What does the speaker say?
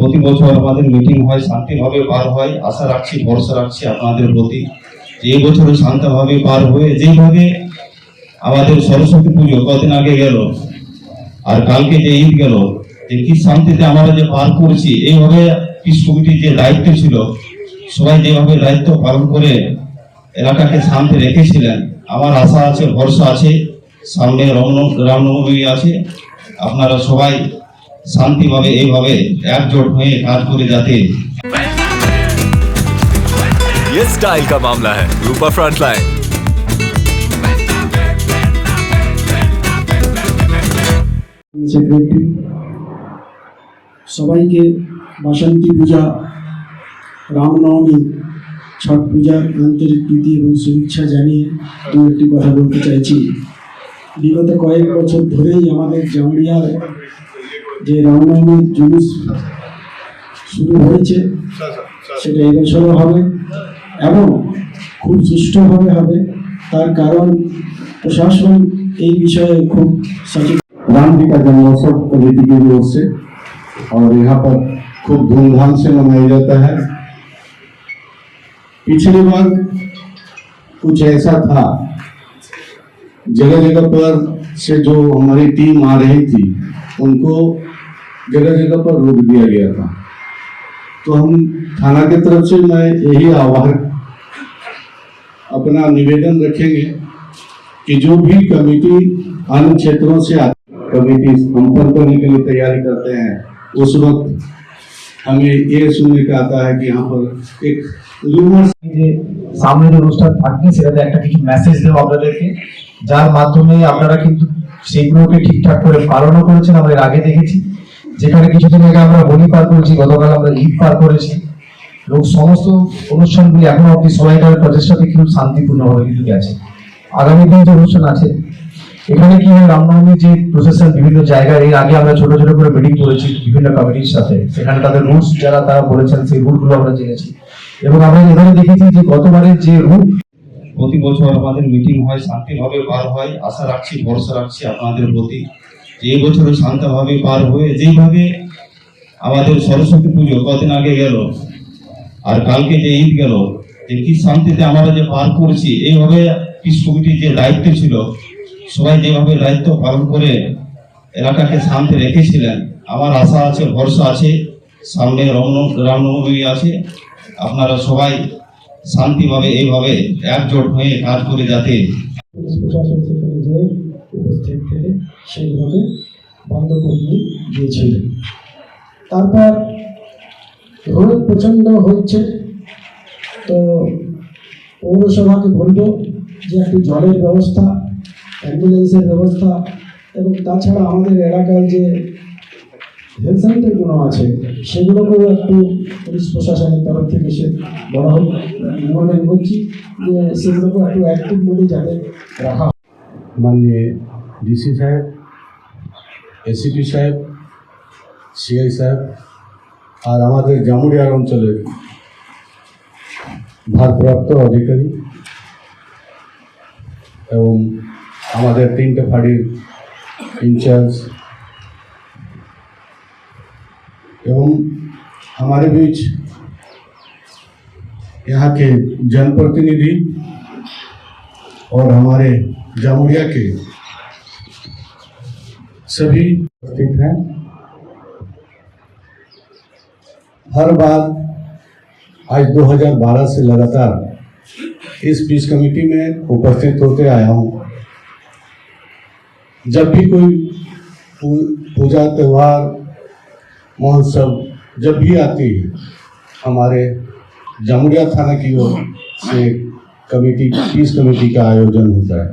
প্রতি বছর আমাদের মিটিং হয়, শান্তিভাবে পার হয়। আশা রাখছি, ভরসা রাখছি আপনাদের প্রতি যে এই বছরও শান্তভাবে পার হয়ে, যেভাবে আমাদের সরস্বতী পুজো কদিন আগে গেল আর কালকে যে ঈদ গেল, যে কি শান্তিতে আমরা যে পার করেছি, এইভাবে পিস কমিটির যে দায়িত্ব ছিল, সবাই যেভাবে দায়িত্ব পালন করে এলাকাকে শান্তি রেখেছিলেন, আমার আশা আছে, ভরসা আছে, সামনে রামনবমী আছে, আপনারা সবাই শান্তিভাবে এইভাবে একজোট হয়ে কাজ করে যাতে। ये स्टाइल का मामला है। रूपा फ्रंटलाइन। सेक्रेटरी সবাইকে বাসন্তী পূজা, রামনবমী, ছট পূজার আন্তরিক প্রীতি এবং শুভেচ্ছা জানিয়ে দু একটি কথা বলতে চাইছি। বিগত কয়েক বছর ধরেই আমাদের জামুরিয়ার যে রামনবমীর জুলুস শুরু হয়েছে, সেটা এবছরও হবে এবং খুব সুষ্ঠুভাবে হবে। তার কারণ প্রশাসন এই বিষয়ে খুব সচেতन। राम जी का जन्मोत्सव कमेटी की ओर से और यहाँ पर खूब धूमधाम से मनाया जाता है। पिछली बार कुछ ऐसा था, जगह जगह पर से जो हमारी टीम आ रही थी उनको जगह जगह पर रोक दिया गया था। तो हम थाना की तरफ से मैं यही आह्वान अपना निवेदन रखेंगे कि जो भी कमेटी अन्य क्षेत्रों से कमेटी संपर्क करने के लिए तैयारी करते हैं, उस वक्त हमें ये सुनने का आता है कि यहाँ पर एक रूमर সামনে যে অনুষ্ঠান থাকবে সেটাতে একটা কিছু মেসেজ দেবো আপনাদেরকে, যার মাধ্যমে আপনারা কিন্তু সেইগুলোকে ঠিকঠাক করে পালনও করেছেন। আমরা এর আগে দেখেছি যেখানে কিছুদিন আগে আমরা হোলি পার করেছি, গতকাল আমরা ঈদ পার করেছি, এবং সমস্ত অনুষ্ঠানগুলি এখনো অব্দি সবাইকার প্রচেষ্টাতে কিন্তু শান্তিপূর্ণভাবে কিন্তু গেছে। আগামী দিন যে অনুষ্ঠান আছে এখানে কি হয়, রামনবমীর যে প্রসেসন বিভিন্ন জায়গায় এর আগে আমরা ছোট ছোট করে মিটিং করেছি বিভিন্ন কমিটির সাথে, সেখানে তাদের রুলস যারা তারা বলেছেন সেই রুলগুলো আমরা জেনেছি এবং আমরা এখানে দেখেছি যে গতবারের যে রুল। প্রতি বছর আমাদের মিটিং হয়, শান্তিভাবে পার হয়। আশা রাখছি, ভরসা রাখছি আপনাদের প্রতি যে এই বছরও শান্তভাবে পার হয়ে, যেভাবে আমাদের সরস্বতী পুজো কদিন আগে গেল আর কালকে যে ঈদ গেল, যে কি শান্তিতে আমরা যে পার করেছি, এইভাবে পিস কমিটির যে দায়িত্ব ছিল, সবাই যেভাবে দায়িত্ব পালন করে এলাকাকে শান্তি রেখেছিলেন, আমার আশা আছে, ভরসা আছে, সামনে রামনবমী আছে, আপনারা সবাই শান্তিভাবে এইভাবে একজোট হয়ে কাজ করে যাতে। প্রশাসন সেখানে যে উপস্থিত থেকে সেইভাবে বন্ধ করিয়ে দিয়েছিলেন। তারপর রোদ প্রচণ্ড হচ্ছে, তো পৌরসভাকে বলবো যে একটু জলের ব্যবস্থা, অ্যাম্বুলেন্সের ব্যবস্থা এবং তাছাড়া আমাদের এলাকায় যে হেলথ সেন্টারগুলো আছে সেগুলোকেও একটু পুলিশ প্রশাসনের তরফ থেকে সে বড় নিবেদন করছি যে সেগুলোকে একটু অ্যাক্টিভ মোডে যাতে রাখা। माननीय डीसी साहब, एसीपी साहब, सीआई साहब और हमारे জামুরিয়া অঞ্চলের ভারপ্রাপ্ত অধিকারী এবং हमारे 3टे फाड़ीर इंचार्ज एवं हमारे बीच यहाँ के जनप्रतिनिधि और हमारे जामुरिया के सभी उपस्थित हैं। हर बार आज 2012 से लगातार इस पीस कमेटी में उपस्थित होते आया हूँ। जब भी कोई पूजा, त्यौहार, महोत्सव जब भी आती है, हमारे जामुरिया थाना की ओर से पीस कमेटी का आयोजन होता है।